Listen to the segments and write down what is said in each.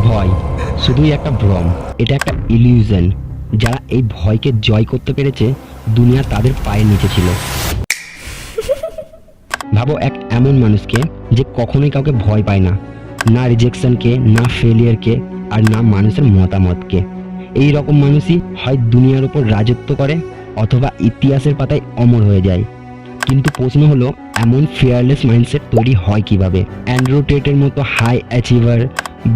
ভয় শুধুই একটা ভ্রম, এটা একটা ইলিউশন। যারা এই ভয়কে জয় করতে পেরেছে, দুনিয়া তাদের পায়ের নিচে ছিল। ভাবো এক এমন মানুষকে যে কখনোই কাউকে ভয় পায় না, না রিজেকশনকে, না ফেলিয়ারকে, আর না মানুষের মতামতকে। এই রকম মানুষই হয় দুনিয়ার উপর রাজত্ব করে অথবা ইতিহাসের পাতায় অমর হয়ে যায়। কিন্তু প্রশ্ন হলো, এমন ফিয়ারলেস মাইন্ডসেট তৈরি হয় কিভাবে? অ্যান্ড্রু টেটের মতো হাই অ্যাচিভার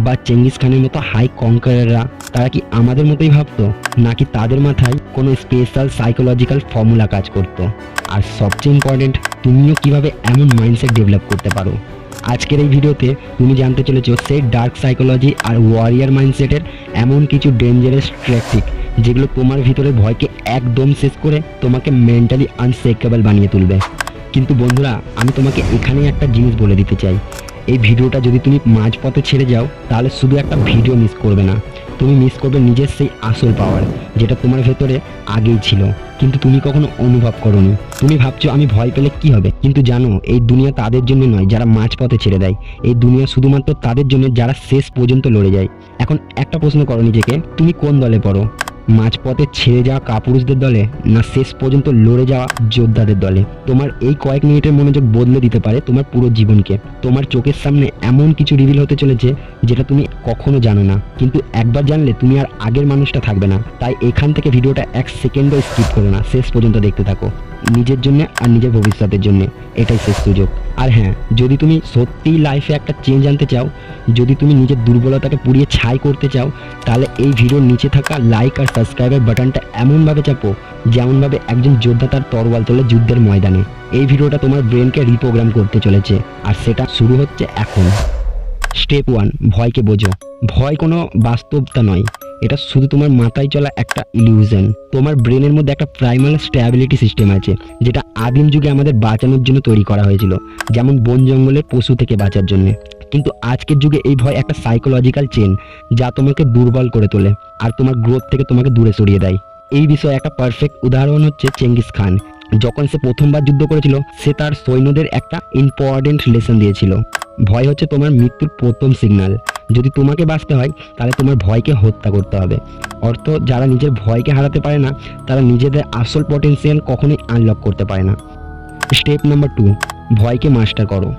বা চেঙ্গিস খানের মতো হাই কনকারাররা, তারা কি আমাদের মতোই ভাবতো, নাকি তাদের মাথায় কোনো স্পেশাল সাইকোলজিক্যাল ফর্মুলা কাজ করতো? আর সবচেয়ে ইম্পর্টেন্ট, তুমিও কিভাবে এমন মাইন্ডসেট ডেভেলপ করতে পারো? আজকের এই ভিডিওতে তুমি জানতে চলেছো সেই ডার্ক সাইকোলজি আর ওয়ারিয়ার মাইন্ডসেটের এমন কিছু ডেঞ্জারাস ট্যাকটিক যেগুলো তোমার ভিতরে ভয়কে একদম শেষ করে তোমাকে মেন্টালি আনশেকেবল বানিয়ে তুলবে। কিন্তু বন্ধুরা, আমি তোমাকে এখানেই একটা জিনিস বলে দিতে চাই, এই ভিডিওটা যদি তুমি মাঝপথে ছেড়ে যাও, তাহলে শুধু একটা ভিডিও মিস করবে না, তুমি মিস করবে নিজের সেই আসল পাওয়ার, যেটা তোমার ভেতরে আগেই ছিল কিন্তু তুমি কখনো অনুভব করোনি। তুমি ভাবছো আমি ভয় পেলে কি হবে, কিন্তু জানো এই দুনিয়া তাদের জন্য নয় যারা মাঝপথে ছেড়ে দেয়, এই দুনিয়া শুধুমাত্র তাদের জন্য যারা শেষ পর্যন্ত লড়ে যায়। এখন একটা প্রশ্ন করো নিজেকে, তুমি কোন দলে পড়ো? মাঝপথে ছেড়ে যাওয়া কাপুরুষদের দলে, না শেষ পর্যন্ত লড়ে যাওয়া যোদ্ধাদের দলে? তোমার এই কয়েক মিনিটের মনোযোগ বদলে দিতে পারে তোমার পুরো জীবনকে। তোমার চোখের সামনে এমন কিছু রিভিল হতে চলেছে যেটা তুমি কখনো জানো না, কিন্তু একবার জানলে তুমি আর আগের মানুষটা থাকবে না। তাই এখান থেকে ভিডিওটা এক সেকেন্ডও স্কিপ করো না, শেষ পর্যন্ত দেখতে থাকো, নিজের জন্য আর নিজের ভবিষ্যতের জন্য। এটাই শেষ সুযোগ। আর হ্যাঁ, যদি তুমি সত্যিই লাইফে একটা চেঞ্জ আনতে চাও, যদি তুমি নিজের দুর্বলতাকে পুড়িয়ে ছাই করতে চাও, তাহলে এই ভিডিওর নিচে থাকা লাইক আর সাবস্ক্রাইবের বাটনটা এমনভাবে চাপো যেমনভাবে একজন যোদ্ধা তার তরোয়াল তোলে যুদ্ধের ময়দানে। এই ভিডিওটা তোমার ব্রেনকে রিপ্রোগ্রাম করতে চলেছে, আর সেটা শুরু হচ্ছে এখন। স্টেপ 1, ভয়কে বোঝো। ভয় কোনো বাস্তবতা নয়, এটা শুধু তোমার মাথায় চলা একটা ইলিউশন। তোমার ব্রেনের মধ্যে একটা প্রাইমারি স্ট্যাবিলিটি সিস্টেম আছে, যেটা আদিম যুগে আমাদের বাঁচানোর জন্য তৈরি করা হয়েছিল, যেমন বন জঙ্গলের পশু থেকে বাঁচার জন্য। কিন্তু আজকের যুগে এই ভয় একটা সাইকোলজিক্যাল চেন, যা তোমাকে দুর্বল করে তোলে আর তোমার গ্রোথ থেকে তোমাকে দূরে সরিয়ে দেয়। এই বিষয়ে একটা পারফেক্ট উদাহরণ হচ্ছে চেঙ্গিস খান। যখন সে প্রথমবার যুদ্ধ করেছিল, সে তার সৈন্যদের একটা ইম্পর্টেন্ট লেসন দিয়েছিল, ভয় হচ্ছে তোমার মৃত্যুর প্রথম সিগন্যাল। যদি তোমাকে বাঁচতে হয়, তাহলে তোমার ভয়কে হত্যা করতে হবে। অর্থ, যারা নিজের ভয়কে হারাতে পারে না, তারা নিজেদের আসল পটেনশিয়াল কখনোই আনলক করতে পারে না। স্টেপ নাম্বার 2, ভয়কে মাস্টার করো,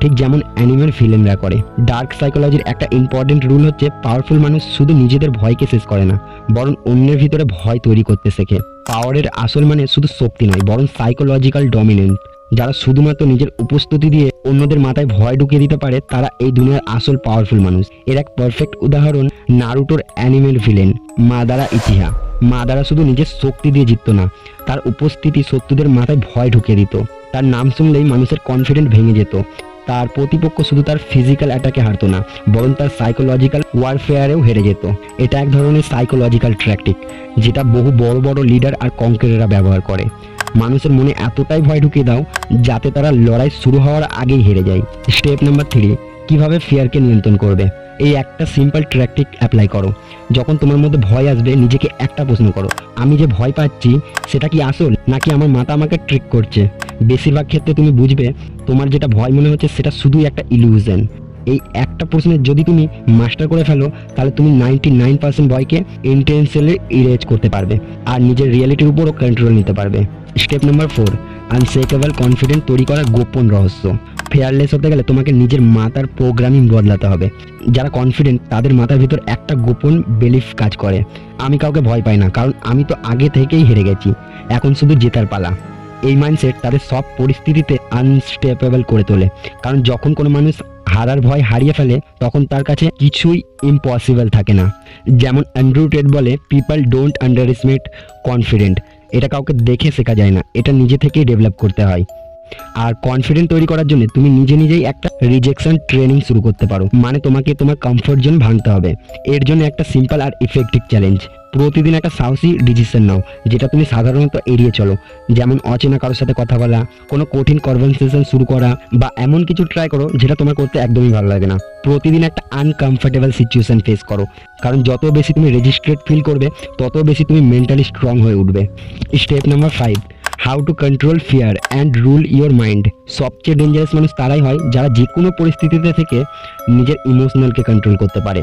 ঠিক যেমন অ্যানিমেল ভিলেনরা করে। ডার্ক সাইকোলজির একটা ইম্পর্টেন্ট রুল হচ্ছে, পাওয়ারফুল মানুষ শুধু নিজেদের ভয়কে শেষ করে না, বরং অন্যের ভিতরে ভয় তৈরি করতে শেখে। পাওয়ারের আসল মানে শুধু শক্তি নয়, বরং সাইকোলজিক্যাল ডমিনেন্স। যারা শুধুমাত্র নিজের উপস্থিতি দিয়ে অন্যদের মাথায় ভয় ঢুকিয়ে দিতে পারে, তারা এই দুনিয়ার আসল পাওয়ারফুল মানুষ। এর এক পারফেক্ট উদাহরণ নারুটোর অ্যানিমেল ভিলেন মাদারা ইচিহা। মাদারা শুধু নিজের শক্তি দিয়ে জিততো না, তার উপস্থিতি শত্রুদের মাথায় ভয় ঢুকিয়ে দিত। তার নাম শুনলেই মানুষের কনফিডেন্ট ভেঙে যেত। তার প্রতিপক্ষ শুধু তার ফিজিক্যাল অ্যাটাকে হারতো না, বরং তার সাইকোলজিক্যাল ওয়ারফেয়ারেও হেরে যেত। এটা এক ধরনের সাইকোলজিক্যাল ট্যাকটিক, যেটা বহু বড় বড় লিডার আর কনকেরাররা ব্যবহার করে। মানুষের মনে এতটাই ভয় ঢুকিয়ে দাও যাতে তারা লড়াই শুরু হওয়ার আগেই হেরে যায়। স্টেপ নাম্বার 3, কিভাবে ফিয়ারকে নিয়ন্ত্রণ করবে। এই একটা সিম্পল ট্যাকটিক অ্যাপ্লাই করো। যখন তোমার মধ্যে ভয় আসবে, নিজেকে একটা প্রশ্ন করো, আমি যে ভয় পাচ্ছি সেটা কি আসল, নাকি আমার মাথা আমাকে ট্রিক করছে? বেশিরভাগ ক্ষেত্রে তুমি বুঝবে তোমার যেটা ভয় মনে হচ্ছে সেটা শুধুই একটা ইলিউশন। এই একটা প্রশ্নের যদি তুমি মাস্টার করে ফেলো, তাহলে তুমি 99% ভয়কে ইন্টেনশনালি ইরেজ করতে পারবে আর নিজের রিয়েলিটির উপরও কন্ট্রোল নিতে পারবে। স্টেপ নাম্বার 4, আনশেকেবল কনফিডেন্ট তৈরি করার গোপন রহস্য। ফেয়ারলেস হতে গেলে তোমাকে নিজের মাথার প্রোগ্রামিং বদলাতে হবে। যারা কনফিডেন্ট, তাদের মাথার ভিতর একটা গোপন বিলিফ কাজ করে, আমি কাউকে ভয় পাই না, কারণ আমি তো আগে থেকেই হেরে গেছি, এখন শুধু জেতার পালা। এই মাইন্ডসেট তাদের সব পরিস্থিতিতে আনস্টেপেবল করে তোলে, কারণ যখন কোনো মানুষ হারার ভয় হারিয়ে ফেলে, তখন তার কাছে কিছুই ইম্পসিবল থাকে না। যেমন অ্যান্ড্রু টেট বলে, people don't under estimate confident. এটা কাউকে দেখে শেখা যায় না, এটা নিজে থেকেই ডেভেলপ করতে হয়। আর কনফিডেন্ট তৈরি করার জন্য তুমি নিজেই একটা রিজেকশন ট্রেনিং শুরু করতে পারো। মানে তোমাকে তোমার কমফোর্ট জোন ভাঙতে হবে। এর জন্য একটা সিম্পল আর ইফেক্টিভ চ্যালেঞ্জ, প্রতিদিন একটা সাহসী ডিসিশন নাও যেটা তুমি সাধারণত এড়িয়ে চলো। যেমন অচেনা কারোর সাথে কথা বলা, কোনো কঠিন কনভারসেশন শুরু করা, বা এমন কিছু ট্রাই করো যেটা তোমার করতে একদমই ভালো লাগে না। প্রতিদিন একটা আনকমফোর্টেবল সিচুয়েশন ফেস করো, কারণ যত বেশি তুমি রেজিস্ট্রেট ফিল করবে, তত বেশি তুমি মেন্টালি স্ট্রং হয়ে উঠবে। Step number 5, how to control fear and rule your mind. সবচেয়ে ডেঞ্জারাস মানুষ তারাই হয় যারা যে কোনো পরিস্থিতিতে থেকে নিজের ইমোশনালকে কন্ট্রোল করতে পারে,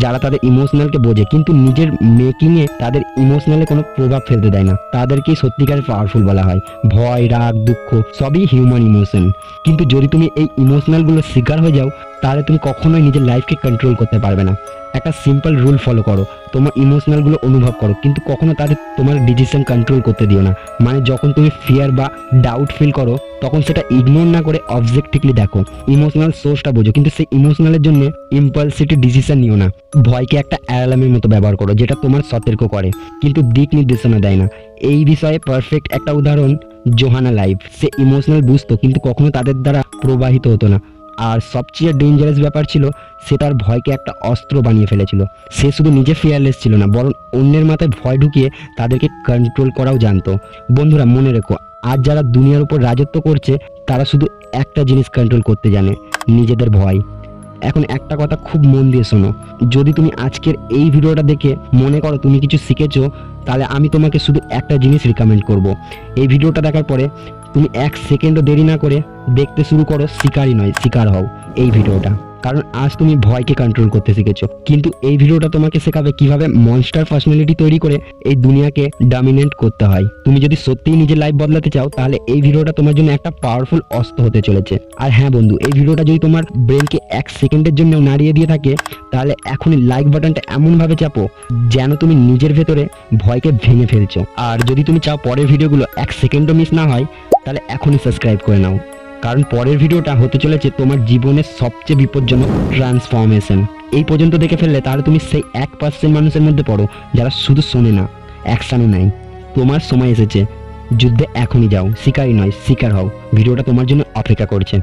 যারা তাদের ইমোশনালকে বোঝে কিন্তু নিজের মেকিংয়ে তাদের ইমোশনালে কোনো প্রভাব ফেলতে দেয় না, তাদেরকেই সত্যিকারের পাওয়ারফুল বলা হয়। ভয়, রাগ, দুঃখ সবই হিউম্যান ইমোশন, কিন্তু যদি তুমি এই ইমোশনালগুলো শিকার হয়ে যাও তাহলে তুমি কখনোই নিজের লাইফকে কন্ট্রোল করতে পারবে না। একটা সিম্পল রুল ফলো করো, তোমার ইমোশনালগুলো অনুভব করো কিন্তু কখনো তাদের তোমার ডিসিশন কন্ট্রোল করতে দিও না। মানে যখন তুমি ফিয়ার বা ডাউট ফিল করো তখন সেটা ইগনোর না করে অবজেক্টিভলি দেখো, ইমোশনাল সোর্সটা বোঝো, কিন্তু সেই ইমোশনালের জন্য ইম্পালসিভ ডিসিশন নিও না। ভয়কে একটা অ্যালার্মের মতো ব্যবহার করো যেটা তোমার সতর্ক করে কিন্তু দিক নির্দেশনা দেয় না। এই বিষয়ে পারফেক্ট একটা উদাহরণ জোহানা লাইভ। সে ইমোশনাল বুঝতো কিন্তু কখনো তাদের দ্বারা প্রবাহিত হতো না। আর সবচেয়ে ডেঞ্জারাস ব্যাপার ছিল সে তার ভয়কে একটা অস্ত্র বানিয়ে ফেলেছিল। সে শুধু নিজে ফিয়ারলেস ছিল না, বরং অন্যের মাথায় ভয় ঢুকিয়ে তাদেরকে কন্ট্রোল করাও জানতো। বন্ধুরা মনে রেখো, আজ যারা দুনিয়ার উপর রাজত্ব করছে তারা শুধু একটা জিনিস কন্ট্রোল করতে জানে, নিজেদের ভয়। এখন একটা কথা খুব মন দিয়ে শোনো, যদি তুমি আজকের এই ভিডিওটা দেখে মনে করো তুমি কিছু শিখেছো, তাহলে আমি তোমাকে শুধু একটা জিনিস রিকমেন্ড করব। এই ভিডিওটা দেখার পরে তুমি 1 সেকেন্ডও দেরি না করে দেখতে শুরু করো শিকারই নয় শিকার হও এই ভিডিওটা। কারণ আজ তুমি ভয়কে কন্ট্রোল করতে শিখেছো, কিন্তু এই ভিডিওটা তোমাকে শেখাবে কিভাবে মনস্টার পার্সোনালিটি তৈরি করে এই দুনিয়াকে ডমিনেট করতে হয়। তুমি যদি সত্যিই নিজের লাইফ বদলাতে চাও তাহলে এই ভিডিওটা তোমার জন্য একটা পাওয়ারফুল অস্ত্র হতে চলেছে। আর হ্যাঁ বন্ধু, এই ভিডিওটা যদি তোমার ব্রেনকে 1 সেকেন্ডের জন্য নাড়িয়ে দিয়ে থাকে তাহলে এখনই লাইক বাটনটা এমনভাবে চাপো যেন তুমি নিজের ভেতরে ভয়কে ভেঙে ফেলছো। আর যদি তুমি চাও পরের ভিডিওগুলো 1 সেকেন্ডও মিস না হয় তাহলে এখনই সাবস্ক্রাইব করে নাও, কারণ পরের ভিডিওটা হতে চলেছে তোমার জীবনের সবচেয়ে বিপজ্জনক ট্রান্সফরমেশন। এই পর্যন্ত দেখে ফেললে তাহলে তুমি সেই 1% মানুষের মধ্যে পড়ো যারা শুধু শোনে না, অ্যাকশনও নেয়। তোমার সময় এসেছে, যুদ্ধে এখনই যাও, শিকারই নয় শিকার হও। ভিডিওটা তোমার জন্য অপেক্ষা করছে।